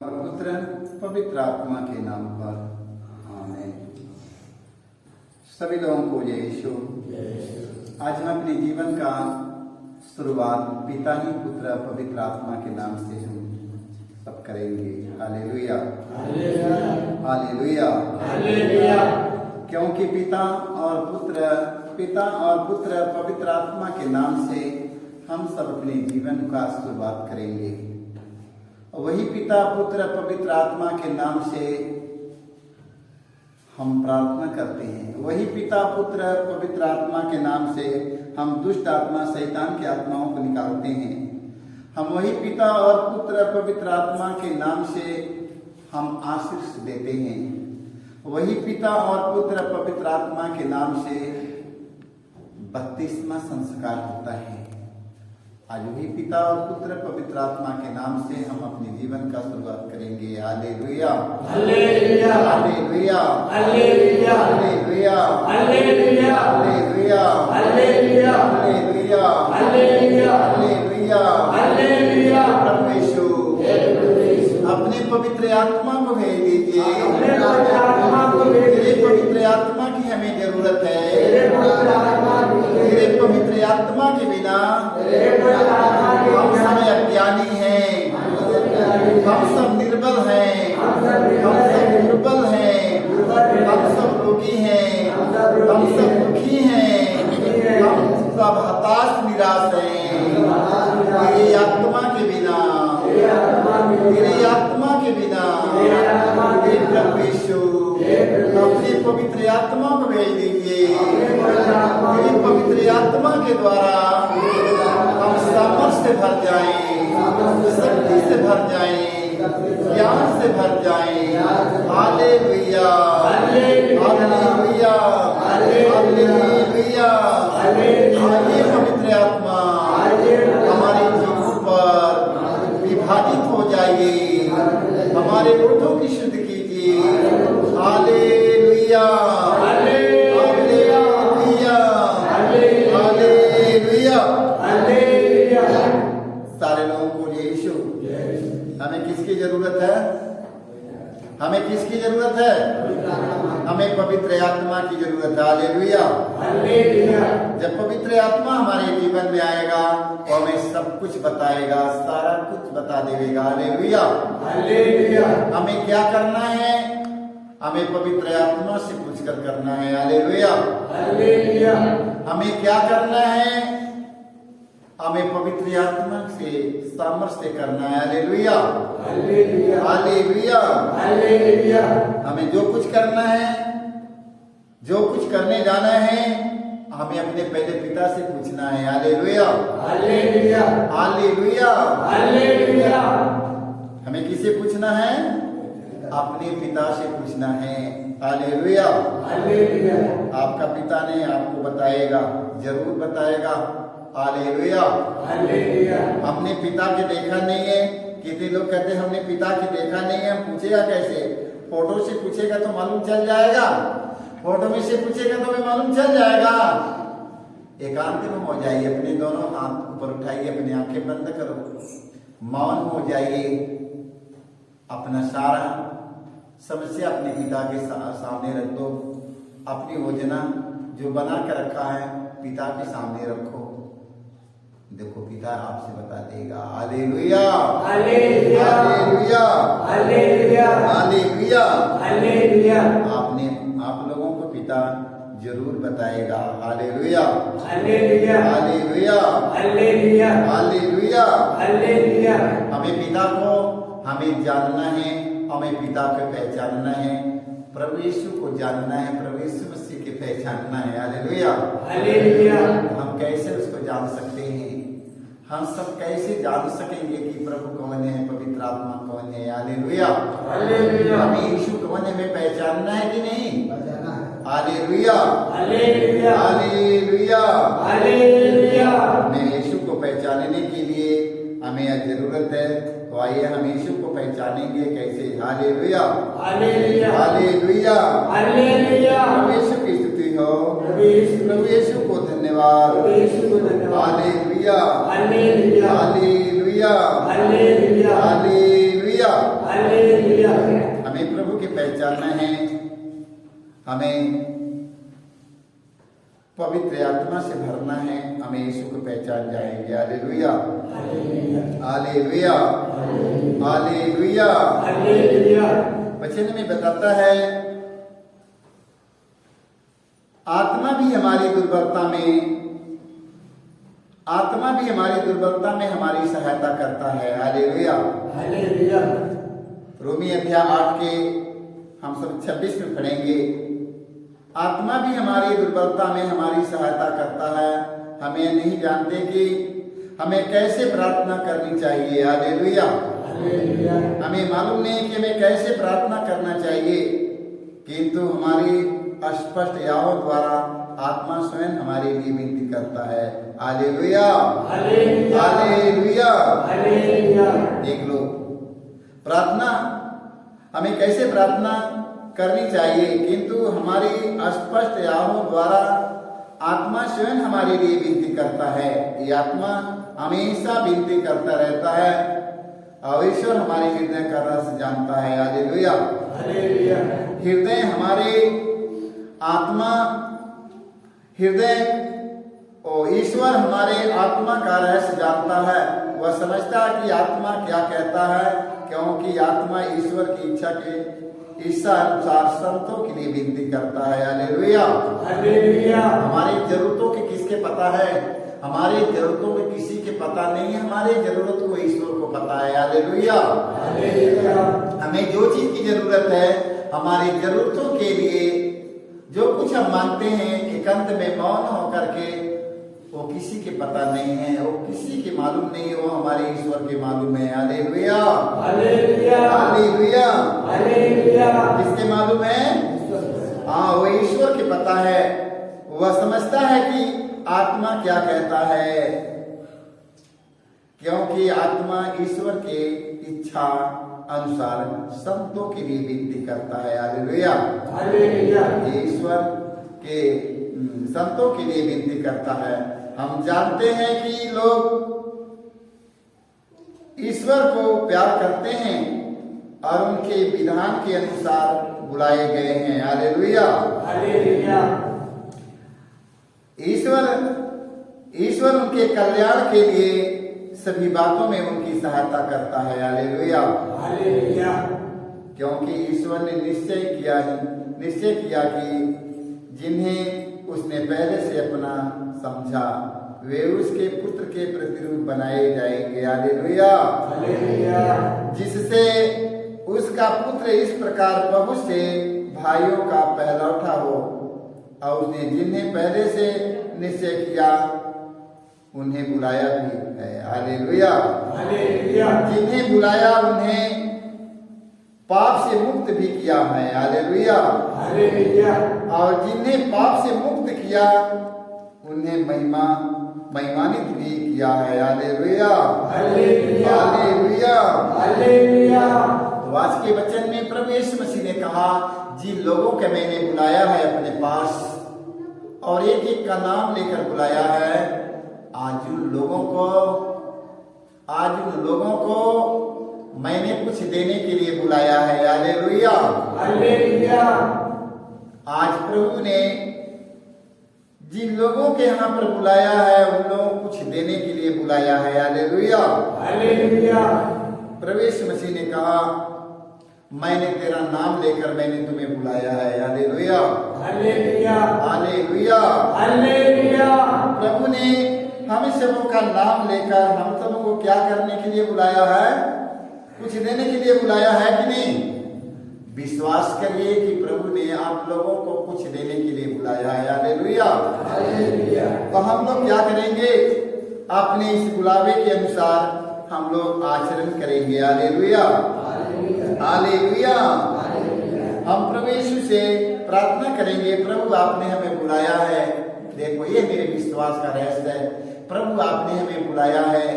पुत्र पवित्र आत्मा के नाम पर आमीन। सभी लोगों को जय यीशु। आज हम अपने जीवन का शुरुआत पिता ही पुत्र पवित्र आत्मा के नाम से हम सब करेंगे। हालेलुया हालेलुया हालेलुया। क्योंकि पिता और पुत्र पवित्र आत्मा के नाम से हम सब अपने जीवन का शुरुआत करेंगे। वही पिता पुत्र पवित्र आत्मा के नाम से हम प्रार्थना करते हैं। वही पिता पुत्र पवित्र आत्मा के नाम से हम दुष्ट आत्मा शैतान की आत्माओं को निकालते हैं। हम वही पिता और पुत्र पवित्र आत्मा के नाम से हम आशीष देते हैं। वही पिता और पुत्र पवित्र आत्मा के नाम से बपतिस्मा संस्कार होता है। आज वही पिता और पुत्र पवित्र आत्मा के नाम से हम अपने जीवन का शुरुआत करेंगे। हालेलुया हालेलुया हालेलुया हालेलुया हालेलुया हालेलुया हालेलुया हालेलुया हालेलुया हालेलुया हालेलुया हालेलुया। प्रभु यीशु अपने पवित्र आत्मा को भेज दीजिए। तेरे पवित्र आत्मा की हमें जरूरत है। तेरे पवित्र आत्मा के बिना हम सब अज्ञानी हैं, हम सब निर्बल हैं, हम सब दुर्बल हैं, हम सब रोगी हैं, हम सब दुखी हैं, हम सब हताश निराश हैं। तेरी आत्मा के बिना, तेरी आत्मा के बिना प्रभु यीशु अपनी पवित्र आत्मा को भेज दीजिए। तेरी पवित्र आत्मा के द्वारा हम सामर्थ्य से भर जाएं, शक्ति से भर जाएं, ज्ञान से भर जाएं। हालेलुया हालेलुया हालेलुया। आइए पवित्र आत्मा हमारे जीवन पर विभाजित हो जाइए, हमारे ओठों की शुद्ध कीजिए। हालेलुया हालेलुया हालेलुया हालेलुया। सारे लोगों को यीशु। हमें किसकी जरूरत है? हमें किसकी जरूरत है? हमें पवित्र आत्मा की जरूरत है। Hallelujah hallelujah. जब पवित्र आत्मा हमारे जीवन में आएगा वो हमें सब कुछ बताएगा, सारा कुछ बता देगा। हालेलुया हालेलुया। हमें क्या करना है? हमें पवित्र आत्मा से पूछकर करना है। हालेलुया हालेलुया। हमें क्या करना है? हमें पवित्र आत्मा से सामर्थ्य से करना है। हालेलुया हालेलुया हालेलुया हालेलुया। हमें जो कुछ करना है, जो कुछ करने जाना है, हमें अपने पहले पिता से पूछना है। हालेलुया हालेलुया हालेलुया हालेलुया। हमें किसे पूछना है? अपने पिता से पूछना है। Hallelujah hallelujah. आपका पिता ने आपको बताएगा, जरूर बताएगा। Hallelujah hallelujah. हमने पिता के देखा नहीं है। कितने लोग कहते हैं हमने पिता की देखा नहीं है। हम पूछेगा कैसे? फोटो से पूछेगा तो मालूम चल जाएगा, फोटो में से पूछेगा तो हमें मालूम चल जाएगा। एकांत में हो जाइए, अपने दोनों हाथ ऊपर उठाइए, अपनी आंखें बंद करो, मौन हो जाइए, अपना सारा समस्या अपने पिता के सामने रख दो। अपनी योजना जो बना कर रखा है पिता के सामने रखो। देखो पिता आपसे बता देगा। हालेलुया हालेलुया हालेलुया हालेलुया हालेलुया हालेलुया। आप लोगों को पिता जरूर बताएगा। हालेलुया हालेलुया हालेलुया हालेलुया हालेलुया हालेलुया। हमें पिता को हमें जानना है, हमें पिता को पहचानना है, प्रभु यीशु को जानना है, प्रभु यीशु मसीह के पहचानना है। Hallelujah hallelujah. हम कैसे उसको जान सकते हैं? हम सब कैसे जान सकेंगे कि प्रभु कौन है, पवित्र आत्मा कौन है? हालेलुया हालेलुया। हमें यीशु कौन है हमें पहचानना है कि नहीं? हालेलुया हालेलुया हालेलुया हालेलुया। हमें यीशु को पहचानने के लिए हमें जरूरत है। तो आइए हम यीशु को पहचानेंगे कैसे? हालेलुया हालेलुया हालेलुया हालेलुया। प्रभु यीशु की स्तुति हो, प्रभु यीशु को धन्यवाद। हालेलुया हालेलुया हालेलुया हालेलुया हालेलुया। हालेलुया। हालेलुया। हमें प्रभु की पहचानना है, हमें पवित्र आत्मा से भरना है, हमें यीशु को पहचान जाएंगे। हालेलुया हालेलुया हालेलुया हालेलुया। वचन में बताता है आत्मा भी हमारी दुर्बलता में हमारी सहायता करता है। Hallelujah hallelujah. रोमी अध्याय 8 के हम सब 26 में पढ़ेंगे। आत्मा भी हमारी दुर्बलता में हमारी सहायता करता है। हमें नहीं जानते कि हमें कैसे प्रार्थना करनी चाहिए। हालेलुया। हमें मालूम नहीं कि हमें कैसे प्रार्थना करना चाहिए, किंतु हमारी स्पष्ट यावों द्वारा आत्मा स्वयं हमारे लिए विनती करता है। Hallelujah hallelujah. देख लो प्रार्थना हमें कैसे प्रार्थना करनी चाहिए, किंतु हमारी स्पष्ट यावों द्वारा आत्मा स्वयं हमारे लिए विनती करता है। ये आत्मा हमेशा विनती करता रहता है और ईश्वर हमारे हृदय का रस जानता है। हालेलुया हृदय हमारे आत्मा हृदय और ईश्वर हमारे आत्मा का रहस्य जानता है। वह समझता है कि आत्मा क्या कहता है, क्योंकि आत्मा ईश्वर की इच्छा अनुसार संतों के लिए विनती करता है। हालेलुया हमारी जरूरतों की किसके पता है? हमारे जरूरतों में किसी के पता नहीं है, हमारे जरूरत को ईश्वर को पता है। हालेलुया हमें जो चीज की जरूरत है, हमारी जरूरतों के लिए जो कुछ हम मांगते हैं, एकांत में मौन होकर के, वो किसी के पता नहीं है, वो किसी के मालूम नहीं है, वो हमारे ईश्वर के मालूम है। हालेलुया हालेलुया हालेलुया किसके मालूम है? हाँ वो ईश्वर के पता है। वह समझता है कि आत्मा क्या कहता है, क्योंकि आत्मा ईश्वर के इच्छा अनुसार संतों के लिए विनती करता है। हालेलुया ईश्वर के संतों के लिए विनती करता है। हम जानते हैं कि लोग ईश्वर को प्यार करते हैं और उनके विधान के अनुसार बुलाए गए हैं। हालेलुया ईश्वर उनके कल्याण के लिए सभी बातों में उनकी सहायता करता है। हालेलुया क्योंकि ईश्वर ने निश्चय किया कि जिन्हें उसने पहले से अपना समझा वे उसके पुत्र के प्रतिरूप बनाए जाएंगे। हालेलुया जिससे उसका पुत्र इस प्रकार बहुत से भाइयों का पहलौठा हो, और उसने जिन्हें पहले से निश्चय किया उन्हें बुलाया भी है। हालेलुया जिन्हें बुलाया उन्हें पाप से मुक्त भी किया है। हालेलुया और जिन्हें पाप से मुक्त किया उन्हें महिमानित भी किया है। हालेलुया हालेलुया तो आज के वचन में प्रभु यीशु मसीह ने कहा, जिन लोगों के मैंने बुलाया है अपने पास और एक एक का नाम लेकर बुलाया है, आज उन लोगों को मैंने कुछ देने के लिए बुलाया है। हालेलुया आज प्रभु ने जिन लोगों के यहाँ पर बुलाया है उन लोगों को कुछ देने के लिए बुलाया है। हालेलुया प्रभु यीशु मसीह ने कहा, मैंने तेरा नाम लेकर मैंने तुम्हें बुलाया है। हालेलुया हालेलुया प्रभु ने हम सबों का नाम लेकर हम सबों को क्या करने के लिए बुलाया है? कुछ देने के लिए बुलाया है कि नहीं? विश्वास करिए कि प्रभु ने आप लोगों को कुछ देने के लिए बुलाया है। हालेलुया तो हम लोग क्या करेंगे? अपने इस बुलावे के अनुसार हम लोग आचरण करेंगे। हालेलुया हालेलुया हम प्रभु यीशु से प्रार्थना करेंगे, प्रभु आपने हमें बुलाया है। देखो ये मेरे विश्वास का रहस्य है, प्रभु आपने हमें बुलाया है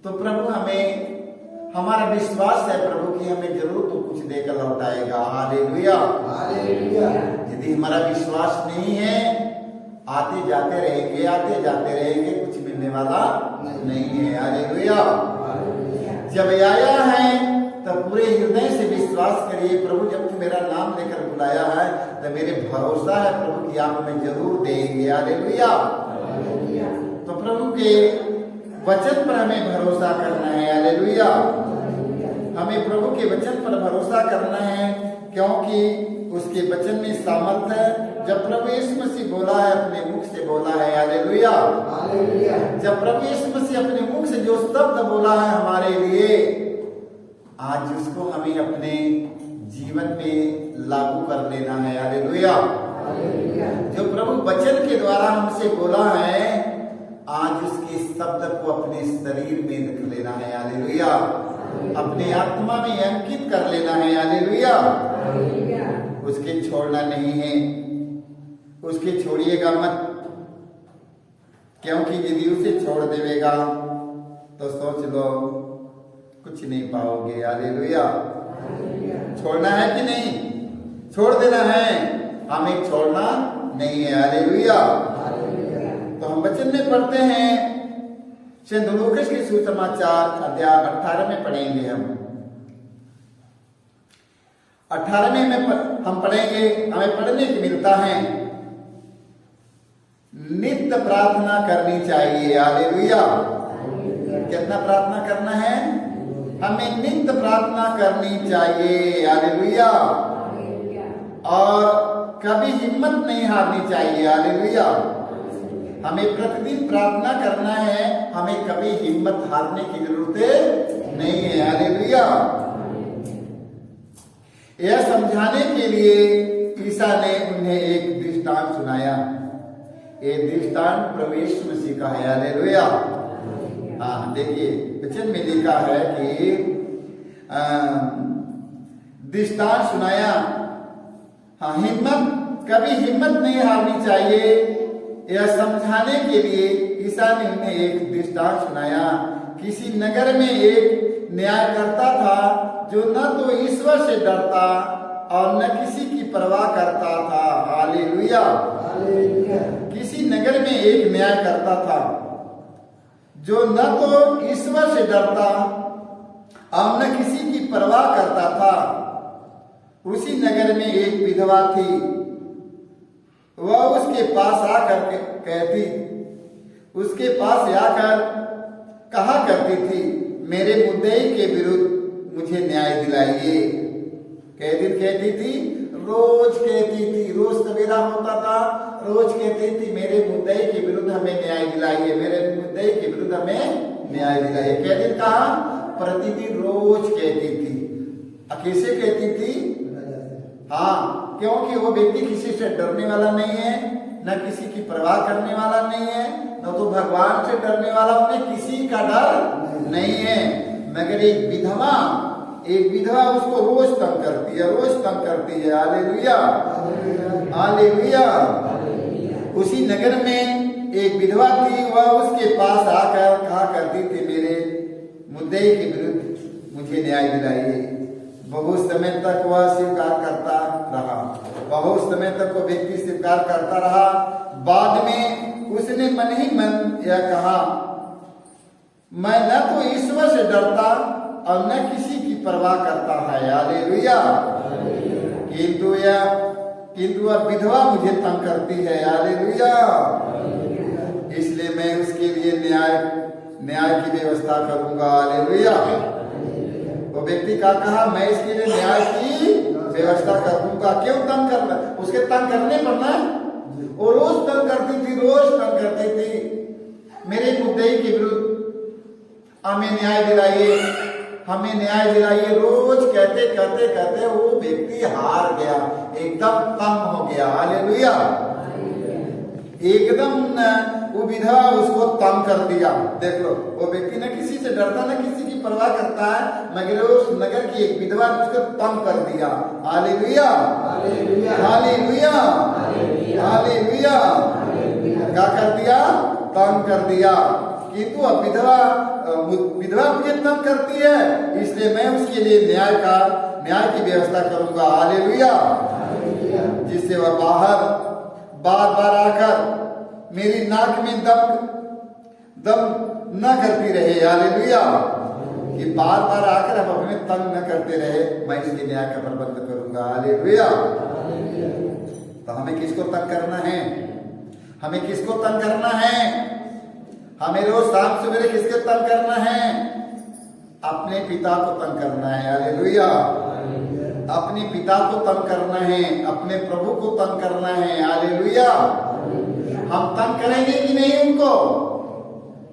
तो प्रभु हमें, हमारा विश्वास है प्रभु की हमें जरूर तो कुछ देकर लौटाएगा। हालेलुया यदि हमारा विश्वास नहीं है, आते जाते रहेंगे, कुछ मिलने वाला नहीं है। हालेलुया जब आया है तब पूरे हृदय से विश्वास करिए, प्रभु जब तू मेरा नाम लेकर बुलाया है तो मेरे भरोसा है प्रभु कि आप हमें जरूर देंगे। हालेलुया। तो प्रभु के वचन पर हमें भरोसा करना है। हालेलुया। हमें प्रभु के वचन पर भरोसा करना है, क्योंकि उसके वचन में सामर्थ है। जब प्रभु यीशु मसीह बोला है, अपने मुख से बोला है। हालेलुया। जब प्रभु यीशु मसीह अपने मुख से जो शब्द बोला है हमारे लिए, आज उसको हमें अपने जीवन में लागू कर लेना है। हालेलुया। जो प्रभु वचन के द्वारा हमसे बोला है, आज उसके शब्द को अपने शरीर में रख लेना है। हालेलुया। अपने आत्मा में अंकित कर लेना है। हालेलुया। उसके छोड़ना नहीं है, उसके छोड़िएगा मत, क्योंकि यदि उसे छोड़ देवेगा तो सोच लो कुछ नहीं पाओगे। हालेलुया। छोड़ना है कि नहीं? छोड़ देना है, हमें छोड़ना नहीं है। हालेलुया। तो हम वचन में पढ़ते हैं, संत लूकास के सुसमाचार अध्याय 18 में पढ़ेंगे। हम 18 में हम पढ़ेंगे। हमें पढ़ने को मिलता है, नित्य प्रार्थना करनी चाहिए। हालेलुया। कितना प्रार्थना करना है? हमें नित्य प्रार्थना करनी चाहिए। हालेलुया। और कभी हिम्मत नहीं हारनी चाहिए। हालेलुया। हमें प्रतिदिन प्रार्थना करना है, हमें कभी हिम्मत हारने की जरूरत नहीं है। हालेलुया। यह समझाने के लिए ईसा ने उन्हें एक दृष्टांत सुनाया। ये दृष्टांत प्रभु यीशु मसीह का है। हालेलुया। हाँ, देखिए वचन में लिखा है कि दृष्टांत सुनाया। हाँ, कभी हिम्मत नहीं हारनी चाहिए। यह समझाने के लिए ईसा ने उन्हें एक दृष्टांत सुनाया। किसी नगर में एक न्यायकर्ता था जो न तो ईश्वर से डरता और न किसी की परवाह करता था। हालेलुया। किसी नगर में एक न्यायकर्ता था जो न तो ईश्वर से डरता और न किसी की परवाह करता था। उसी नगर में एक विधवा थी। वह उसके पास आकर कहा करती थी, मेरे मुद्दई के विरुद्ध मुझे न्याय दिलाइए। कई दिन कहती थी, रोज कहती थी, रोज सवेरा होता था, रोज कहती थी, मेरे मुद्दई के विरुद्ध हमें न्याय दिलाइए, मेरे मुद्दई के विरुद्ध हमें न्याय दिलाइए। कई दिन कहा? प्रतिदिन रोज कहती थी। कैसे कहती थी? हाँ, क्योंकि वो व्यक्ति किसी से डरने वाला नहीं है, न किसी की परवाह करने वाला नहीं है, न तो भगवान से डरने वाला, उन्हें किसी का डर नहीं है। मगर एक विधवा उसको रोज तंग करती है, रोज तंग करती है। हालेलुया। हालेलुया। उसी नगर में एक विधवा थी। वह उसके पास आकर कहा करती थी, मेरे मुद्दे के विरुद्ध मुझे न्याय दिलाइए। बहुत समय तक वह स्वीकार करता रहा, बहुत समय तक वो व्यक्ति स्वीकार करता रहा। बाद में उसने मन ही मन यह कहा, मैं न तो ईश्वर से डरता और न किसी की परवाह करता है। हालेलुया। किंतु वह विधवा मुझे तंग करती है। हालेलुया। इसलिए मैं उसके लिए न्याय की व्यवस्था करूंगा। हालेलुया। वो व्यक्ति का कहा, मैं इसके लिए न्याय की व्यवस्था करूंगा। क्यों तंग करना? उसके तंग करने पर ना, वो रोज तंग करती थी, रोज तंग करती थी। मेरे मुद्दे के विरुद्ध हमें न्याय दिलाइए, हमें न्याय दिलाइए। रोज कहते कहते कहते वो व्यक्ति हार गया, एकदम तंग हो गया। हालेलुया। एकदम वो विधवा उसको तंग कर दिया। देख लो, वो व्यक्ति न किसी से डरता न किसी की परवाह करता है, मगर उस नगर की एक विधवा ने उसको तंग कर दिया। हालेलुया। हालेलुया। हालेलुया। क्या कर दिया? तंग कर दिया। किंतु अब विधवा मुझे तंग करती है, इसलिए मैं उसके लिए न्याय की व्यवस्था करूंगा। हालेलुया। जिससे वह बार बार आकर मेरी नाक में दम न करती रहे। हालेलुया। कि बार बार आकर हम अपने तंग न करते रहे, मैं इसके न्याय का प्रबंध करूंगा। हालेलुया। तो हमें किसको तंग करना है? हमें किसको तंग करना है? हमें रोज शाम सवेरे किसके तंग करना है? अपने पिता को तंग करना है। हालेलुया। अपने पिता को तंग करना है, अपने प्रभु को तंग करना है। हालेलुया। हम तंग करेंगे कि नहीं उनको?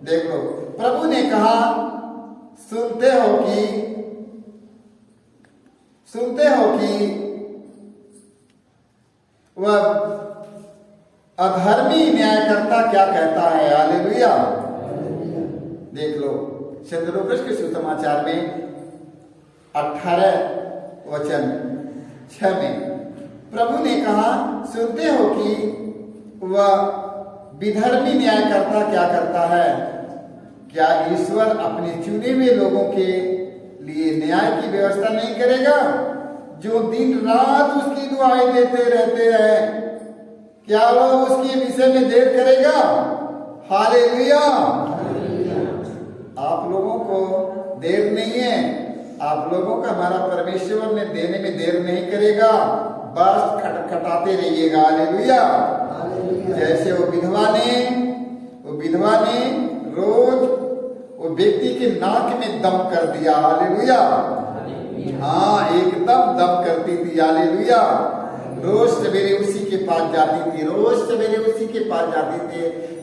देखो, प्रभु ने कहा सुनते हो कि वह अधर्मी न्यायकर्ता क्या कहता है। हालेलुया। देख लो संत लूकास के सुसमाचार में 18:6 में प्रभु ने कहा सुनते हो कि वह विधर्मी न्यायकर्ता क्या करता है। क्या ईश्वर अपने चुने हुए लोगों के लिए न्याय की व्यवस्था नहीं करेगा, जो दिन रात उसकी दुआएं देते रहते हैं? क्या वह उसके विषय में देर करेगा? हालेलुया। आप लोगों को देर नहीं है, आप लोगों का हमारा परमेश्वर ने देने में देर नहीं करेगा, बस खटखटाते रहिएगा। हालेलुया। जैसे वो विधवा ने रोज वो व्यक्ति के नाक में दम कर दिया। हालेलुया। हाँ, एकदम दम करती थी। हालेलुया। रोज सवेरे उसी के पास जाती थी,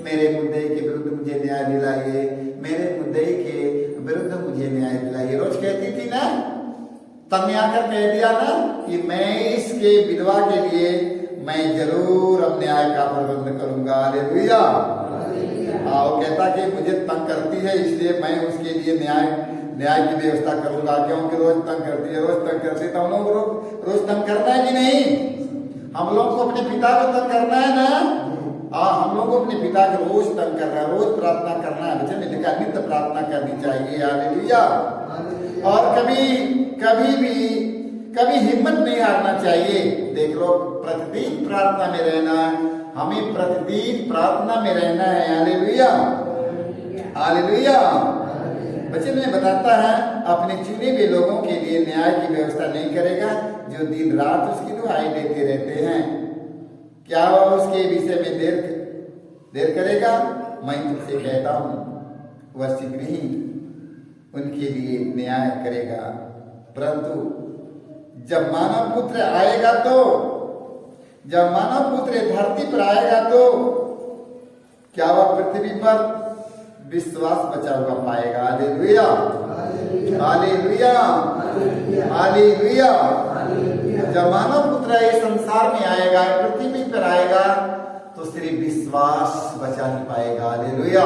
मेरे मुद्दे के विरुद्ध मुझे न्याय दिलाइए, मेरे मुद्दे के विरुद्ध मुझे न्याय दिलाइए, रोज कहती थी ना। तब ने आकर कह दिया ना कि मैं इसके विधवा के लिए मैं जरूर अब न्याय का प्रबंध करूंगा। हालेलुया। वो कहता कि मुझे तंग करती है, इसलिए मैं उसके लिए न्याय की व्यवस्था करूंगा, क्योंकि रोज तंग करती है। तो हम लोग रोज तंग करना है कि नहीं? हम लोग को अपने पिता को तंग करना है ना। हम लोग को अपने पिता को रोज तंग करना है, रोज प्रार्थना करना है। वचन में लिखा नित्य प्रार्थना करनी चाहिए। हालेलुया। और कभी हिम्मत नहीं हारना चाहिए। देख लो, प्रतिदिन प्रार्थना में रहना, हमें प्रतिदिन प्रार्थना में रहना है। हालेलुया। हालेलुया। वचन में बताता है अपने चुने हुए लोगों के लिए न्याय की व्यवस्था नहीं करेगा, जो दिन रात उसकी दुआएं देते रहते हैं। क्या वह उसके विषय में देर करेगा? मैं तुमसे कहता हूं, वह शीघ्र ही उनके लिए न्याय करेगा। परंतु जब मानव पुत्र धरती पर आएगा तो क्या वह पृथ्वी पर विश्वास बचा हुआ पाएगा? हालेलुया। हालेलुया। हालेलुया। जब मानव पुत्र इस संसार में आएगा, पृथ्वी पर आएगा, तो सिर्फ विश्वास बचा नहीं पाएगा। हालेलुया।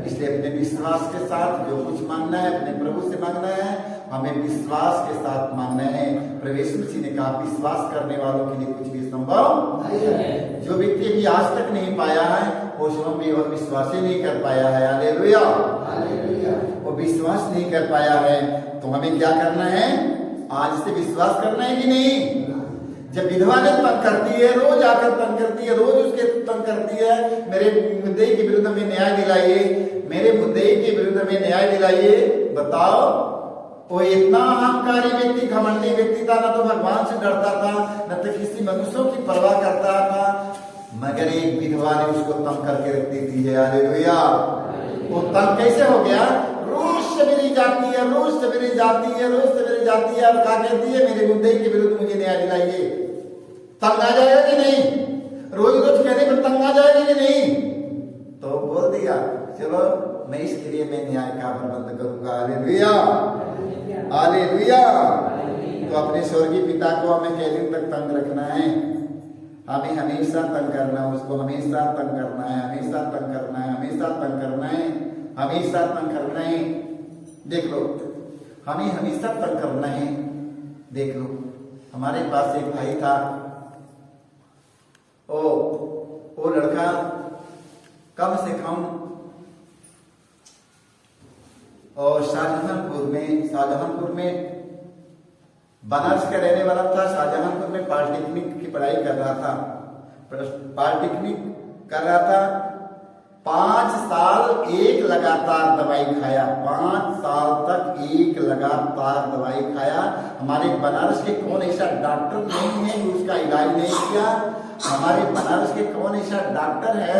इसलिए अपने विश्वास के साथ जो कुछ मांगना है अपने प्रभु से मांगना है, हमें विश्वास के साथ मांगना है। प्रभु यीशु मसीह ने कहा विश्वास करने वालों के लिए कुछ भी संभव नहीं है। जो व्यक्ति भी आज तक नहीं पाया है वो स्वयं भी वह विश्वास ही नहीं कर पाया है। हालेलुया। वो विश्वास नहीं कर पाया है, तो हमें क्या करना है? आज से विश्वास करना है कि नहीं? जब विधवा ने तंग करती है, रोज आकर तंग करती है, रोज उसके तंग करती है, मेरे मुद्दे के विरुद्ध में न्याय दिलाइए, मेरे मुद्दे के विरुद्ध में न्याय दिलाइए। बताओ, वो इतना अहंकारी व्यक्ति, घमंडी व्यक्ति था, न तो भगवान से डरता था, न तो किसी मनुष्यों की परवाह करता था, मगर एक विधवा ने उसको तंग करके रख दी थी। हालेलुया। वो तंग कैसे हो गया? रोज सवेरे जाती है, और क्या कहती है? मेरे मुद्दे के विरुद्ध मुझे न्याय दिलाइए। तंग आ जाएगा कि नहीं? रोज कहने पर तंग आ जाएगा कि नहीं? तो बोल दिया चलो मैं इसके लिए मैं न्याय का प्रबंध करूंगा। हालेलुया। हालेलुया। तो अपने स्वर्गीय पिता को हमें कै दिन तक तंग रखना है? हमें हमेशा तंग करना है, उसको हमेशा तंग करना है, हमेशा तंग करना है, हमेशा तंग करना है, हमेशा तंग करना है। देख लो, हमें हमेशा तंग करना है। देख लो, हमारे पास एक भाई था, वो लड़का कम से कम और शाहजहांपुर में बनारस का रहने वाला था। शाहजहांपुर में पॉलिटेक्निक की पढ़ाई कर रहा था, 5 साल एक लगातार दवाई खाया, 5 साल तक एक लगातार दवाई खाया। हमारे बनारस के कौन ऐसा डॉक्टर नहीं है कि उसका इलाज नहीं किया? हमारे बनारस के कौन ऐसा डॉक्टर है,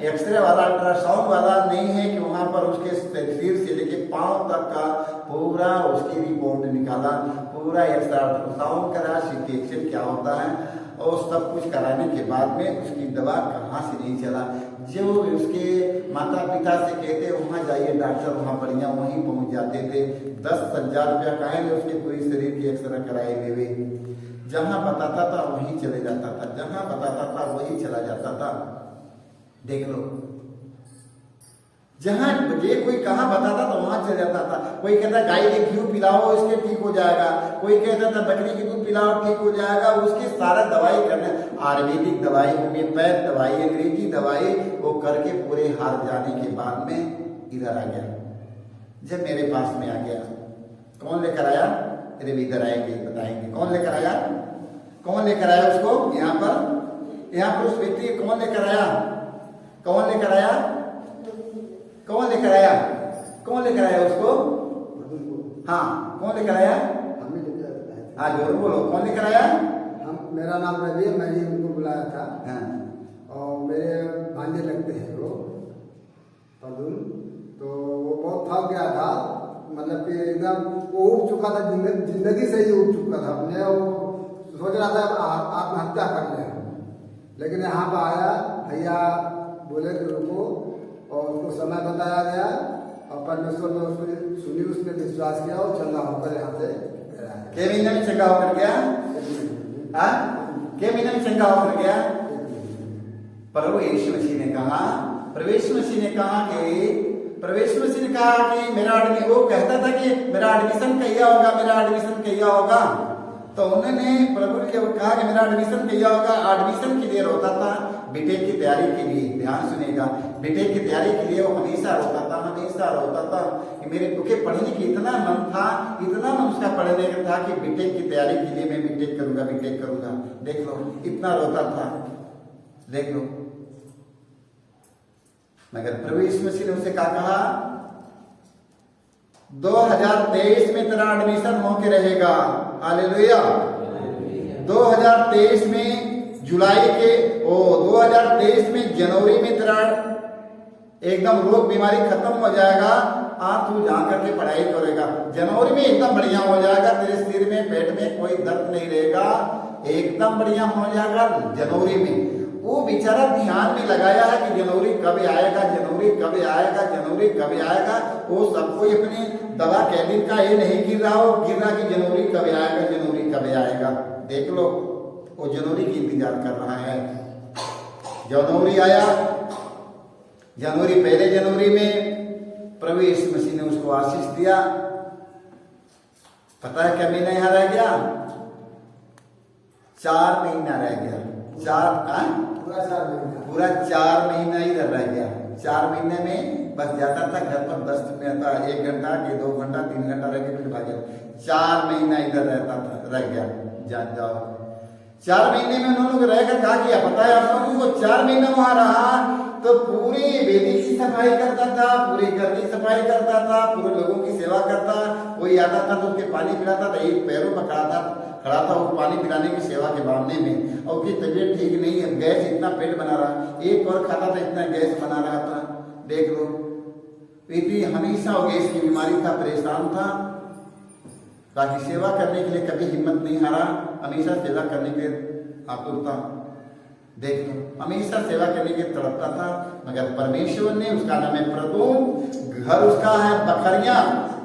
एक्सरे वाला, अल्ट्रासाउंड वाला नहीं है कि वहां पर उसके सिर से लेके पांव तक का पूरा उसकी रिपोर्ट निकाला, पूरा एक्सरे अल्ट्रासाउंड करा, सीटी एक्सरे क्या होता है और सब कुछ कराने के बाद में उसकी दवा कहाँ से नहीं चला। जो उसके माता पिता से कहते वहां जाइए डॉक्टर, वहां बढ़िया वहीं पहुंच जाते थे। 10,000 रुपया कहेंगे उसके पूरी शरीर की एक्सरे कराए हुए, जहां बताता था वहीं चले जाता था, जहां बताता था वहीं चला जाता था। देख लो, जहां ये कोई कहां बताता था वहां चल जाता था। कोई कहता गाय के घी पिलाओ इसके ठीक हो जाएगा, कोई कहता था बकरी की दूध पिलाओ ठीक हो जाएगा। उसकी सारा दवाई करने, आयुर्वेदिक दवाई, होम्योपैथ दवाई, अंग्रेजी दवाई वो करके पूरे हार जाने के बाद में इधर आ गया। जब मेरे पास में आ गया, कौन लेकर आया? अरे इधर आएंगे बताएंगे कौन लेकर आया, कौन लेकर आया उसको यहाँ पर उस व्यक्ति कौन लेकर आया, कौन लेकर आया, कौन लेकर आया, कौन लेकर आया उसको? हाँ, कौन लेकर आया? हाँ जोर बोलो, कौन लेकर आया? मेरा नाम रवि है, मैंने उनको बुलाया था। हाँ। और मेरे भांजे लगते हैं वो अब्दुल, तो वो बहुत थक गया था, मतलब कि एकदम वो उठ चुका था, जिंदगी से ही उठ चुका था। अपने वो सोच रहा था आत्महत्या कर ले, लेकिन यहाँ पर आया भैया बोले कि रुको, और उसको समय बताया गया और परमेश्वर ने उसको सुनी, उसने विश्वास किया और चंगा होकर यहाँ से गया। के महीने में चंगा होकर गया? के महीने में चंगा होकर गया? प्रभु यीशु मसीह ने कहा, प्रवेश मसीह ने कहा कि मेरा आदमी, वो कहता था कि मेरा एडमिशन कहिया होगा, मेरा एडमिशन कहिया होगा। तो उन्होंने प्रभु ने कहा कि मेरा एडमिशन कहिया होगा। एडमिशन के लिए रोता था, बीटेक की तैयारी के लिए, ध्यान सुनेगा, बीटेक की तैयारी के लिए वो हमेशा रोता था कि मेरे मुझे पढ़ने की इतना मन था, इतना मन उसका पढ़ने का था कि बीटेक की तैयारी के लिए मैं बीटेक करूंगा। देख लो, इतना रोता था, देख लो। मगर प्रभु यीशु मसीह ने उसे क्या कहा? 2023 में तेरा एडमिशन होके रहेगा। हालेलुया। 2023 में जुलाई के 2023 में जनवरी में तेरा एकदम रोग बीमारी खत्म हो जाएगा। तू जा करके पढ़ाई करेगा, जनवरी में एकदम बढ़िया हो जाएगा, तेरे सिर में पेट में कोई दर्द नहीं रहेगा, एकदम बढ़िया हो जाएगा जनवरी में। वो बेचारा ध्यान में लगाया है कि जनवरी कब आएगा, जनवरी कब आएगा। वो सबको अपनी दवा कैबिन का ये नहीं गिर रहा कि जनवरी कब आएगा। देख लो, वो जनवरी की इंतजार कर रहा है। जनवरी आया, पहले जनवरी में प्रभु यीशु मसीह ने उसको आशीष दिया। पता है क्या महीना यहाँ रह गया? 4 महीना रह गया। पूरा 4 महीना इधर रह गया। 4 महीने में बस जाता था घर पर 10 मिनट, 1 घंटा के 2 घंटा 3 घंटा रह के फिर भाग। 4 महीना इधर रह गया। जान जाओ, 4 महीने में उन्होंने लोग रहकर क्या किया पता है आप लोगों को? 4 महीना वहां रहा तो पूरी वेदी की सफाई करता था, पूरी घर की सफाई करता था, पूरे लोगों की सेवा करता। कोई आता था तो उसके पानी पिलाता था, एक पैरों पर खड़ा था वो पानी पिलाने की सेवा के मामले में। और उसकी तबीयत ठीक नहीं है, गैस इतना पेट बना रहा, एक और खाता था इतना गैस बना रहा था। देख लो, इतनी हमेशा वो गैस की बीमारी था, परेशान था। ताकि सेवा करने के लिए कभी हिम्मत नहीं हारा, हमेशा सेवा करने के आतुर था। देख लो, हमेशा सेवा करने के तड़पता था। मगर परमेश्वर ने, उसका नाम है प्रभु, घर उसका है बकरियां,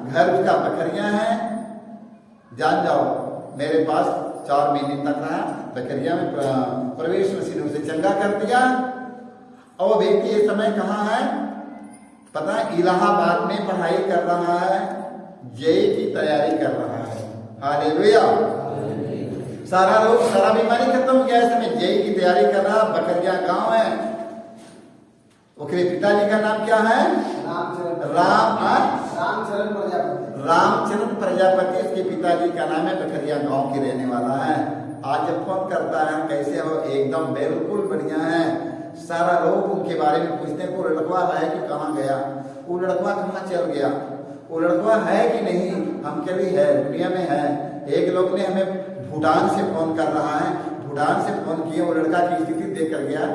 घर उसका बकरियां है। जान जाओ, मेरे पास 4 महीने तक रहा बकरिया में। परमेश्वर मसीह ने उसे चंगा कर दिया। और व्यक्ति ये समय कहाँ है पता है? इलाहाबाद में पढ़ाई कर रहा है, जेई की तैयारी कर रहा है। हालेलुया। सारा रोग, सारा बीमारी खत्म हो गया। इस समय जेई की तैयारी कर रहा। बकरिया गांव है। उसके पिताजी का नाम क्या है? रामचरण प्रजापति इसके पिताजी का नाम है। बकरिया गांव के रहने वाला है। आज जब फोन करता है कैसे हो, एकदम बिल्कुल बढ़िया है, सारा लोग उनके बारे में पूछते हैं, वो लड़का है कि कहाँ गया, वो लड़का कहाँ चल गया, वो लड़का है कि नहीं, हम के लिए है, दुनिया में है। एक लोग ने हमें भूटान से फोन कर रहा है, भूटान से फोन किए, वो लड़का की स्थिति देख कर गया,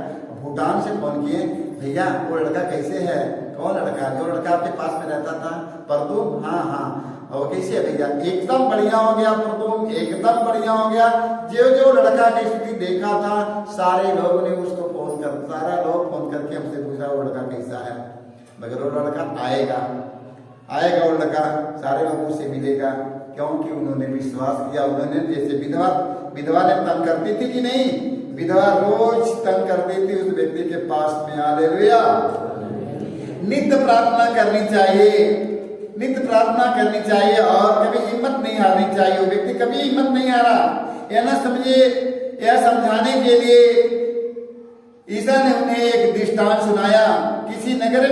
भूटान से फोन किए, भैया वो लड़का कैसे है, कौन लड़का, जो लड़का आपके पास में रहता था परतुम, हाँ हाँ, और कैसे है भैया, एकदम बढ़िया हो गया परतुम, एकदम बढ़िया हो गया। जो लड़का की स्थिति देखा था, सारे लोगों ने उसको फोन कर, सारा लोग फोन करके हमसे पूछा वो लड़का कैसा है, मगर वो लड़का आएगा वो लड़का सारे लोगों से मिलेगा, क्योंकि उन्होंने विश्वास किया। उन्होंने जैसे विधवा ने तंग करती थी कि नहीं, विधवा रोज तंग करती थी उस व्यक्ति के पास में, हालेलुया। नित्य प्रार्थना करनी चाहिए, नित्य प्रार्थना करनी चाहिए और कभी हिम्मत नहीं हारनी चाहिए। वो व्यक्ति कभी हिम्मत नहीं हारा, यह ना समझिए, यह समझाने के लिए ईसा ने उन्हें एक दृष्टांत सुनाया। किसी नगर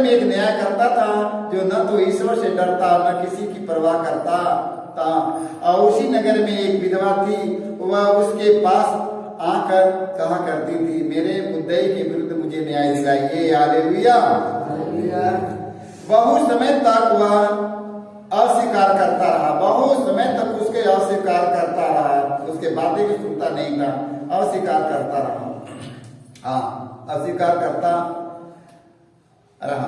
में एक न्यायकर्ता था जो न तो ईश्वर से डरता न किसी की परवाह करता था, और उसी नगर में एक विधवा थी। वह उसके पास आकर कहा करती थी, मेरे मुद्दई के विरुद्ध मुझे न्याय दिलाइए, हालेलुया। बहुत समय तक वह अस्वीकार करता रहा, बहुत समय तक उसके अस्वीकार करता रहा, उसके बातें भी सुनता नहीं था, अस्वीकार करता रहा, हाँ अस्वीकार करता रहा।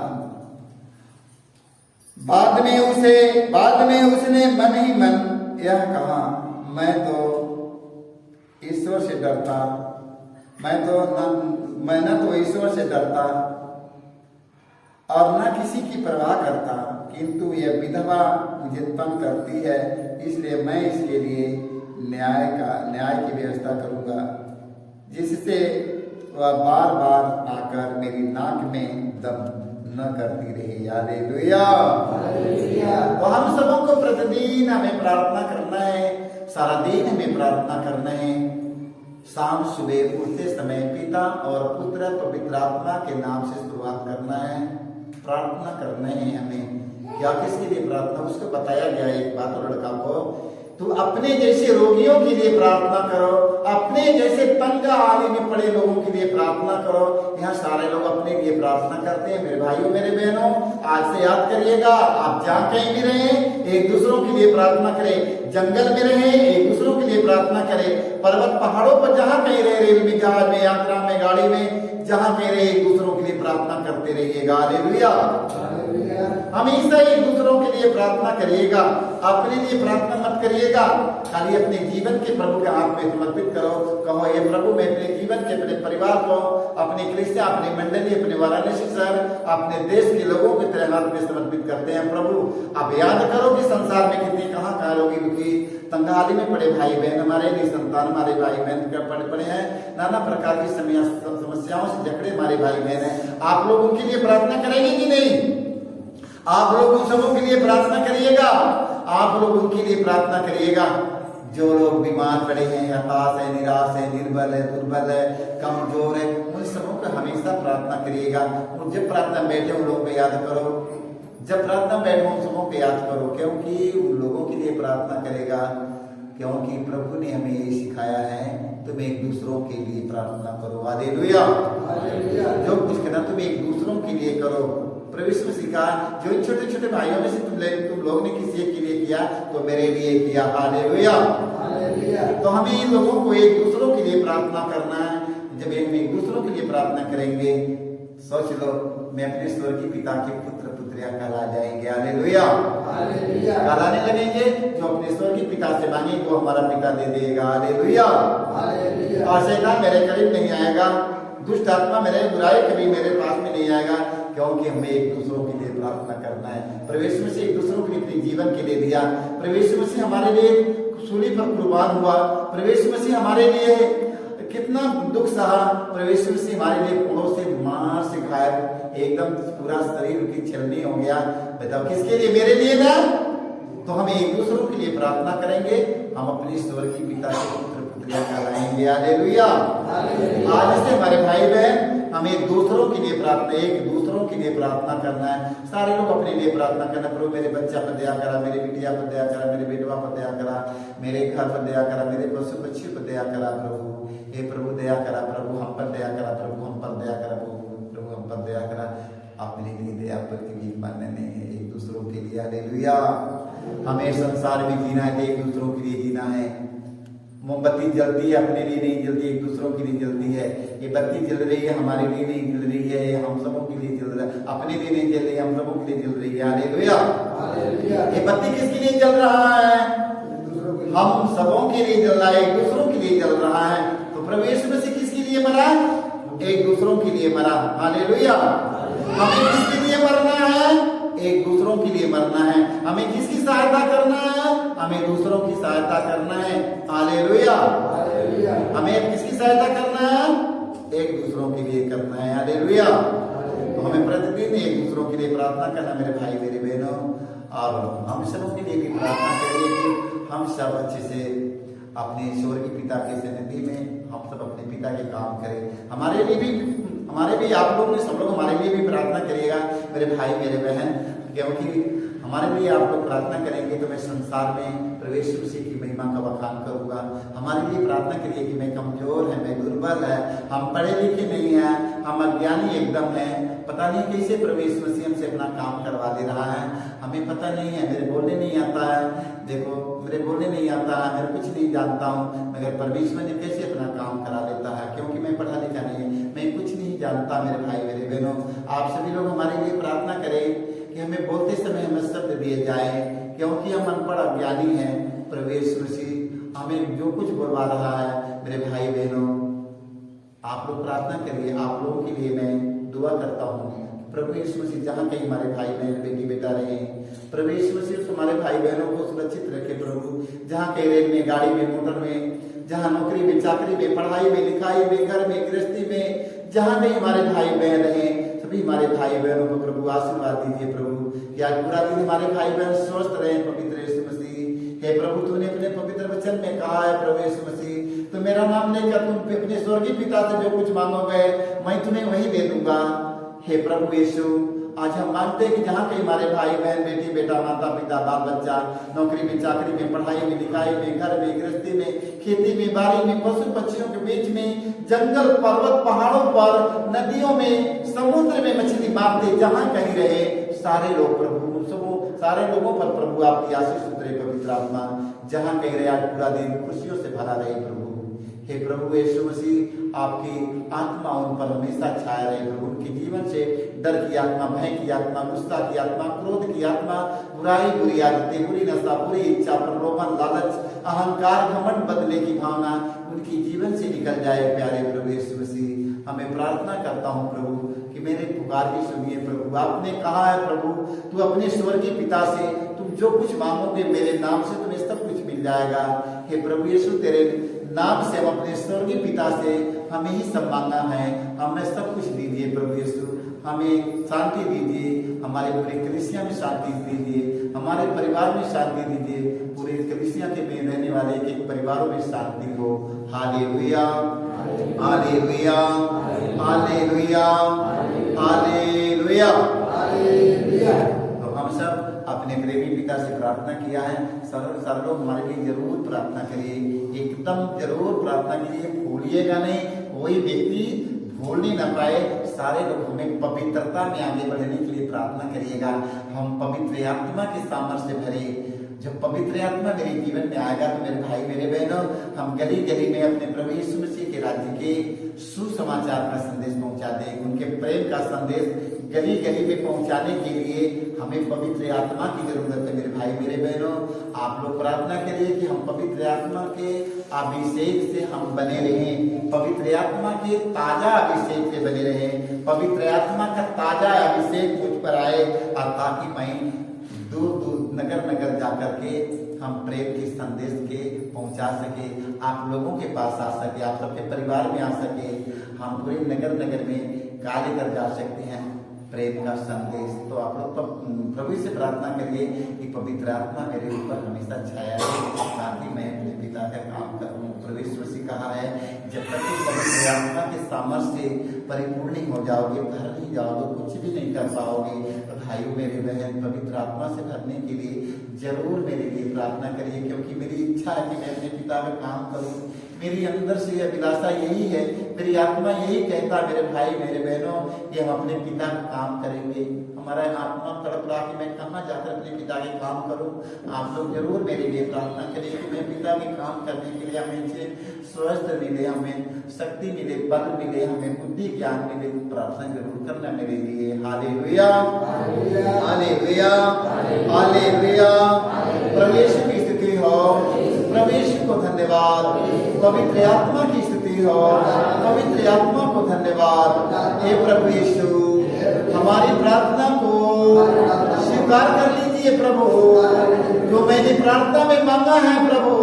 बाद में उसने मन ही मन यह कहा, मैं तो ईश्वर से डरता, मैं न तो ईश्वर से डरता और न किसी की परवाह करता, किंतु यह विधवा मुझे तंग करती है, इसलिए मैं इसके लिए न्याय की व्यवस्था करूंगा, जिससे वह बार बार आकर मेरी नाक में दम न करती रही, हालेलुया। तो हम सबों को प्रतिदिन हमें प्रार्थना करना है, सारा दिन हमें प्रार्थना करना है। शाम सुबह उठते समय पिता और पुत्र पवित्र आत्मा के नाम से शुरुआत करना है, प्रार्थना करना है हमें। क्या किसके लिए प्रार्थना, उसको बताया गया एक बात, लड़का को तो अपने जैसे रोगियों के लिए प्रार्थना करो, अपने जैसे तंग हालत में पड़े लोगों के लिए प्रार्थना करो। यहाँ सारे लोग अपने लिए प्रार्थना करते हैं। मेरे भाइयों मेरे बहनों, आज से याद करिएगा, आप जहाँ कहीं भी रहे एक दूसरों के लिए प्रार्थना करें, जंगल में रहे एक दूसरों के लिए प्रार्थना करें, पर्वत पहाड़ों पर जहाँ कहीं रहे, रेल में, जहाज में, यात्रा में, गाड़ी में, जहाँ कहीं रहे एक दूसरों के लिए प्रार्थना करते रहिएगा, हालेलुया। हमेशा एक दूसरों के लिए प्रार्थना करिएगा, अपने लिए प्रार्थना मत करिएगा। खाली अपने जीवन के प्रभु के हाथ में समर्पित करो, कहो ये प्रभु मैं अपने जीवन के, अपने परिवार को, अपने कलीसिया, अपनी मंडली, अपने वाराणसी शहर, अपने देश के लोगों के तेरे हाथ में समर्पित करते हैं। प्रभु आप याद करो कि संसार में कितने कहाँ लोग दुखी तंगहाली में पड़े भाई बहन हमारे, निसंतान हमारे भाई बहन पड़े हैं, नाना प्रकार की समस्याओं से जकड़े हमारे भाई बहन हैं। आप लोग उनके लिए प्रार्थना करेंगे कि नहीं? आप लोग उन सबों के लिए प्रार्थना करिएगा, आप लोग उनके लिए प्रार्थना करिएगा जो लोग बीमार पड़े हैं, हताश है, निराश है, निर्बल है, दुर्बल है, कमजोर है, उन सबों को हमेशा प्रार्थना करिएगा। और जब प्रार्थना बैठे उन लोगों को याद करो, जब प्रार्थना बैठे उन सबों को याद करो, क्योंकि उन लोगों के लिए प्रार्थना करेगा, क्योंकि प्रभु ने हमें ये सिखाया है, तुम एक दूसरों के लिए प्रार्थना करो, हालेलुया। जो कुछ करना तुम एक दूसरों के लिए करो। प्रभु यीशु मसीह का जो छोटे छोटे भाइयों में से तुम लोग ने किसी एक के लिए किया तो मेरे लिए किया, हालेलुया। तो हमें इन लोगों को एक दूसरों के लिए प्रार्थना करना है। जब हम एक दूसरों के लिए प्रार्थना करेंगे, सोच लो मैं अपने स्वर्गीय पिता के पुत्र पुत्रियां कहला जाएंगे, हालेलुया। कहलाने लगेंगे, जो अपने स्वर्गीय पिता से मांगे वो हमारा पिता दे देगा, हालेलुया। और शैतान मेरे करीब नहीं आएगा, दुष्ट आत्मा मेरे बुराई कभी मेरे पास में नहीं आएगा, क्योंकि हमें एक दूसरों के लिए प्रार्थना करना है। प्रवेश में से एक दूसरों के लिए अपने जीवन के लिए दिया, प्रवेश में से हमारे लिए सूली पर कुर्बान हुआ, प्रवेश में से हमारे लिए कितना दुख सहा, प्रवेश में से हमारे लिए कोड़ों से मार से घायल, एकदम पूरा शरीर की छलनी हो गया। बताओ किसके लिए? मेरे लिए ना। तो हम एक दूसरों के लिए प्रार्थना करेंगे, हम अपने स्वर्गीय पिता के पुत्र पुत्रियां कहलाएंगे, हालेलुया। आज से हमारे भाई बहन हम एक दूसरों के लिए प्रार्थना करना है। सारे लोग अपने लिए प्रार्थना करना, प्रभु मेरे बच्चा पर दया करा, मेरे बिटिया पर दया करा, मेरे बेटवा पर दया करा, मेरे घर पर दया करा, मेरे पशु पक्षी पर दया करा। प्रभु हे प्रभु दया करा, प्रभु हम पर दया करा, प्रभु हम पर दया करा, प्रभु हम पर दया करा। अपने लिए दया प्रतिज्ञा मानने नहीं है, एक दूसरों के लिए। हालेलुया। हमें संसार में जीना है तो एक दूसरों के लिए जीना है। मोमबत्ती जलती है, अपने लिए नहीं जलती, एक दूसरों के लिए जलती है। ये बत्ती जल रही है, हमारे लिए नहीं जल रही है, ये हम सबों के लिए जल रहा है, अपने लिए नहीं जल रही है, हम सबों के लिए जल रही है। हालेलुया। ये बत्ती किसके लिए जल रहा है? हम सबों के लिए जल रहा है, एक दूसरों के लिए जल रहा है। तो प्रभु यीशु मसीह किसके लिए मरा? एक दूसरों के लिए मरा। हालेलुया। हमें किसके लिए मरना है? एक दूसरों के लिए मरना है। हमें किसकी सहायता करना है? हमें दूसरों की सहायता करना है। हालेलुया। हमें किसकी सहायता करना है? एक दूसरों के लिए करना है। हालेलुया। तो हमें प्रतिदिन एक दूसरों के लिए प्रार्थना करना, मेरे भाई मेरे बहनों, और हम सबों के लिए भी प्रार्थना करिए कि हम सब अच्छे से अपने स्वर्गीय पिता के सन्निधि में हम सब अपने पिता के काम करें। हमारे भी आप लोग सब लोग हमारे लिए भी प्रार्थना करिएगा मेरे भाई मेरे बहन, क्योंकि हमारे लिए आप लोग प्रार्थना करेंगे तो मैं संसार में प्रवेश उसी की महिमा का बखान करूंगा। हमारे लिए प्रार्थना करिए कि मैं कमजोर है, मैं दुर्बल है, हम पढ़े लिखे नहीं है, हम अज्ञानी एकदम है, पता नहीं कैसे प्रवेश मसीह हमसे अपना काम करवा दे रहा है, हमें पता नहीं है, मेरे बोलने नहीं आता है, देखो मेरे बोलने नहीं आता है, मैं कुछ नहीं जानता हूँ, मगर परमेश्वर ने कैसे अपना काम करा देता है, क्योंकि मैं पढ़ा लिखा नहीं है, मैं कुछ नहीं जानता। मेरे भाई मेरे बहनों, आप सभी लोग हमारे लिए प्रार्थना करें कि हमें बोलते समय हमें शब्द दिए जाए, क्योंकि हम अनपढ़ अज्ञानी हैं। प्रवेश मसीह हमें जो कुछ बोलवा रहा है, मेरे भाई बहनों आप लोग प्रार्थना करिए। आप लोगों के लिए मैं दुआ करता हूँ। प्रभु यीशु मसीह जहाँ कहीं हमारे भाई बहन बेटी बेटा रहे, प्रभु यीशु मसीह हमारे भाई बहनों को सुरक्षित रखे। प्रभु जहाँ कहीं रेल में, गाड़ी में, मोटर में, जहाँ नौकरी में, चाकरी में, पढ़ाई में, लिखाई में, घर में, गृहस्थी में, जहाँ कहीं हमारे भाई बहन रहे, सभी हमारे भाई बहनों को प्रभु आशीर्वाद दीजिए। प्रभु कि आज पूरा दिन हमारे भाई बहन स्वस्थ रहे। पवित्र यीशु मसीह, हे प्रभु तूने अपने पवित्र वचन में कहा है प्रभु यीशु मसीह, तो मेरा नाम लेकर तुम अपने स्वर्गीय पिता से जो कुछ मांगोगे मैं तुम्हें वही दे दूंगा। हे प्रभु यीशु, आज हम मानते हैं कि जहाँ कहीं हमारे भाई बहन बेटी बेटा माता पिता बाल बच्चा नौकरी में, चाकरी में, पढ़ाई में, लिखाई में, घर में, गृहस्थी में, खेती में, बाड़ी में, पशु पक्षियों के बीच में, जंगल पर्वत पहाड़ों पर, नदियों में, समुद्र में मछली मारते जहाँ कहीं रहे, सारे लोग प्रभु सारे लोगों पर प्रभु आपकी आशीष उतरे। पवित्र आत्मा जहाँ कहीं रहे आज पूरा दिन खुशियों से भरा रहे प्रभु। हे प्रभु यीशु मसीह आपकी आत्मा उन पर हमेशा छाया रहे प्रभु। उनके जीवन से डर की आत्मा, भय की आत्मा, गुस्सा की आत्मा, क्रोध की आत्मा, बुराई, बुरी आदतें, बुरी नशा, बुरी इच्छा, प्रलोभन, लालच, अहंकार, घमंड, बदले की भावना उनकी जीवन से निकल जाए। प्यारे प्रभु यीशु मसीह हमें प्रार्थना करता हूँ प्रभु कि मेरे पुकार की सुनिए प्रभु। आपने कहा है प्रभु तू अपने स्वर्गीय पिता से तुम जो कुछ मांगोगे मेरे नाम से तुम्हें सब कुछ मिल जाएगा। हे प्रभु यीशु तेरे नाम से हम अपने स्वर्गीय पिता से हमें ही सब मांगना है, हमें सब कुछ दीजिए प्रभु यीशु। हमें शांति दीजिए, हमारे पूरी कलीसिया में शांति दीजिए, हमारे परिवार में शांति दीजिए, पूरी कलीसिया के में रहने वाले एक एक परिवारों में शांति हो। हालेलुया, हालेलुया, हालेलुया, हालेलुया। तो हम सब अपने प्रेमी पिता से प्रार्थना किया है। सारे लोग हमारे लिए जरूर प्रार्थना करिए, एकदम जरूर प्रार्थना कीजिए, भूलिएगा नहीं, कोई व्यक्ति भूलने न पाए। सारे लोग हमें पवित्रता में आगे बढ़ने के लिए प्रार्थना करिएगा। हम पवित्र आत्मा के सामर्थ्य से भरे। जब पवित्र आत्मा मेरे जीवन में आएगा तो मेरे भाई मेरे बहनों हम गली गली में अपने प्रभु यीशु मसीह के राज्य के सुसमाचार का संदेश पहुंचा दें। उनके प्रेम का संदेश गली गली में पहुंचाने के लिए हमें पवित्र आत्मा की जरूरत है। मेरे भाई मेरे बहनों आप लोग प्रार्थना करिए कि हम पवित्र आत्मा के अभिषेक से हम बने रहें, पवित्र आत्मा के ताजा अभिषेक से बने रहें, पवित्र आत्मा का ताजा अभिषेक मुझ पर आए, और ताकि मैं दूर दूर नगर नगर जाकर के हम प्रेम के संदेश के पहुंचा सके, आप लोगों के पास आ सके, आप सबके परिवार में आ सके, हम पूरे नगर नगर में गा लेकर जा सकते हैं प्रेम का संदेश। तो आप लोग प्रभु से प्रार्थना करिए कि पवित्र आत्मा मेरे ऊपर हमेशा छाया रहे, ताकि मैं अपने पिता का काम करूं। प्रभु यीशु कहा है जब तक पवित्र आत्मा के सामर्थ्य से परिपूर्ण नहीं हो जाओगे, भर नहीं जाओगे, कुछ भी नहीं कर पाओगे। भाइयों मेरे बहन पवित्र आत्मा से भरने के लिए जरूर मेरे लिए प्रार्थना करिए, क्योंकि मेरी इच्छा है कि मैं अपने पिता में काम करूं। मेरी अंदर से अभिलाषा यही है, मेरी आत्मा यही कहता मेरे भाई मेरे बहनों कि हम अपने पिता का काम करेंगे। हमारा आत्मा तड़प रहा कि मैं कहाँ जाकर अपने पिता के काम करूं। आप लोग जरूर मेरे लिए प्रार्थना करिए कि मैं पिता के काम करने के लिए हमें स्वस्थ मिले, हमें शक्ति मिले, बल मिले, हमें बुद्धि ज्ञान मिले। प्रार्थना जरूर करना मेरे लिए। हालेलुया, हालेलुया, हालेलुया। प्रभु यीशु की स्तुति हो, प्रभु यीशु को धन्यवाद। पवित्र आत्मा की स्तुति हो, पवित्र आत्मा को धन्यवाद। हे प्रभु यीशु, हमारी प्रार्थना को स्वीकार कर लीजिए प्रभु। जो मैंने प्रार्थना में मांगा है प्रभु,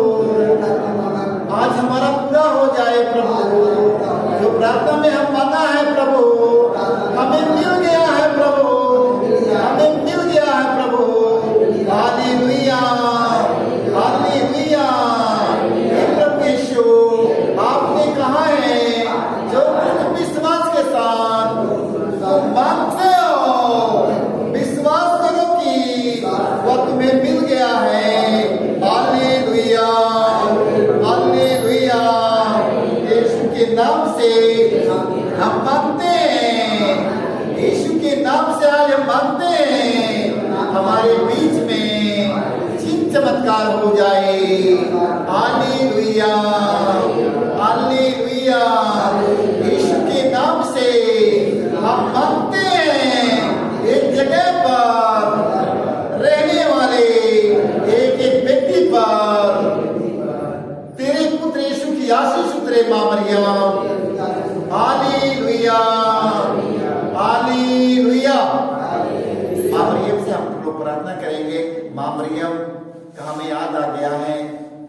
आज हमारा पूरा हो जाए प्रभु। जो प्रार्थना में हम मांगा है प्रभु, हमें मिल गया है प्रभु, हमें मिल गया है प्रभु। Hallelujah, hallelujah. हे प्रभु यीशु, आपने कहा है जो विश्वास के साथ तुम मांगते हो, विश्वास करो कि वह तुम्हें मिल गया है। Hallelujah, hallelujah. यीशु के नाम से हम मांगते हैं, यीशु के नाम से आज हम मांगते हैं हमारे बीच में चिन्ह चमत्कार हो जाए। Hallelujah, hallelujah. यीशु के नाम से हम मांगते हैं एक जगह पर रहने वाले एक एक व्यक्ति पर तेरे पुत्र यीशु की आशीष उतरे मां मरियम। Hallelujah, hallelujah. मां मरियम से हम लोग प्रार्थना करेंगे। मां मरियम का हमें याद आ गया है,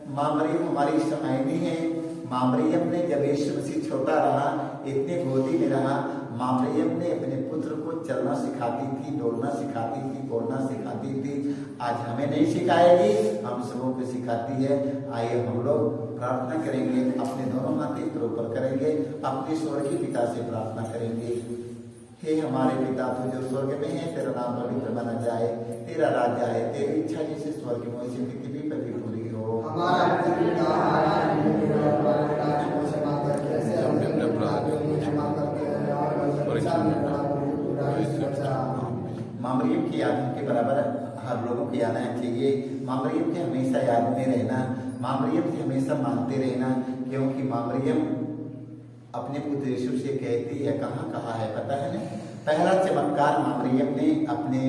मां मरियम हमारी समायनी है। मां मरियम ने जब यीशु मसीह छोटा रहा, इतने गोदी में रहा, मां मरियम ने अपने पुत्र को चलना सिखाती थी, दौड़ना सिखाती थी, बोलना सिखाती थी। आज हमें नहीं सिखाएगी, हम सबों को सिखाती है। आइए हम लोग प्रार्थना करेंगे, अपने दोनों हाथ ऊपर करेंगे, अपने स्वर्गीय पिता से प्रार्थना करेंगे। हे हमारे पिता, तू जो स्वर्ग में है, तेरा नाम पवित्र माना जाए, तेरा राज्य आए, तेरी इच्छा जैसे स्वर्ग में वैसे पृथ्वी पर भी पूरी हो। हमारा मां मरियम की याद के बराबर हर लोगों को आना चाहिए। मां मरियम के हमेशा याद में रहना, मां मरियम से हमेशा मांगते रहना, क्योंकि मां मरियम अपने पुत्र यीशु से कहती है, कहाँ कहा है पता है ना? पहला चमत्कार मां मरियम ने अपने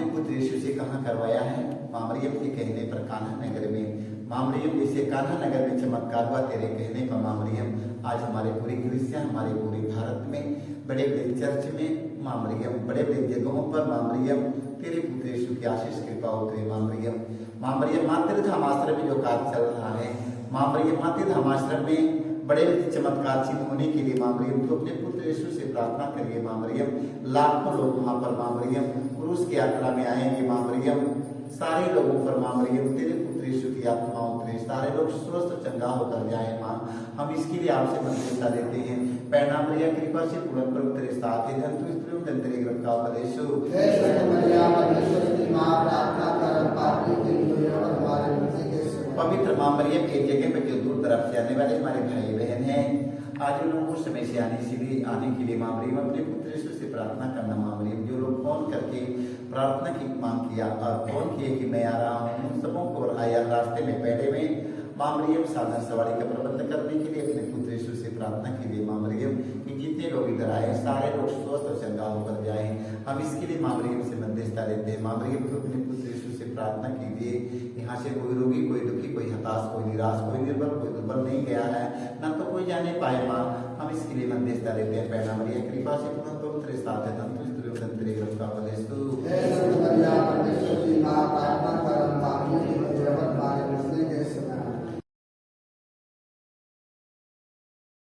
पुत्र यीशु से कहाँ करवाया है? मां मरियम के कहने पर कान्हा नगर में। मां मरियम जैसे कान्हा नगर में चमत्कार हुआ तेरे कहने पर मां मरियम, आज हमारे पूरी कलीसिया, हमारे पूरे भारत में बड़े बड़े चर्च में मां मरियम, बड़े बड़े जगहों पर मां मरियम तेरे पुत्र यीशु की आशीष कृपा उतरे। मां मरियम मातृ धाम आश्रम में जो कार्य चल रहा है, मां मरियम मातृ धाम आश्रम में बड़े चमत्कार चिन्ह होने के लिए मां मरियम तो अपने पुत्र यीशु से प्रार्थना करिए। मां मरियम, लाखों लोग वहां पर मां मरियम क्रूस की यात्रा में आएंगे। मां मरियम, सारे लोगों पर मां मरियम तेरे पुत्र यीशु की आत्मा उतरे, सारे लोग स्वस्थ चंगा होकर जाए। मां, हम इसके लिए आपसे मंदिरता देते हैं। पैना मरिया कृपा से पूर्ण पर तेरे साथ है, धन तू स्त्रियों धन तेरे गर्भ का उपदेशु। पवित्र मां मरियम एक जगह पे जो दूर तरफ से आने वाले हमारे भाई बहन हैं, आज उन लोगों समय से आने के लिए मां मरियम अपने पुत्र यीशु से प्रार्थना करना। मां मरियम, जो लोग फोन करके प्रार्थना की मांग किया और फोन किए कि मैं आ रहा हूँ, उन सबों को आया रास्ते में पहले में मां मरियम साधन सवारी का प्रबंध करने के लिए अपने पुत्र यीशु से प्रार्थना कीजिए। मां मरियम कि जितने लोग इधर आए सारे लोग स्वस्थ और चंगा होकर जाए, हम इसके लिए मां मरियम से मध्यस्थता लेते हैं। मां मरियम को अपने पुत्र यीशु से प्रार्थना कीजिए। यहाँ से कोई रोगी, कोई दुखी, कोई हताश, कोई निराश, कोई निर्बल, कोई दुर्बल नहीं गया है, न तो कोई जाने पाए। माँ, हम इसके लिए मध्यस्थता लेते हैं। पैना मरिया कृपा से पूर्ण पवित्र साथ है,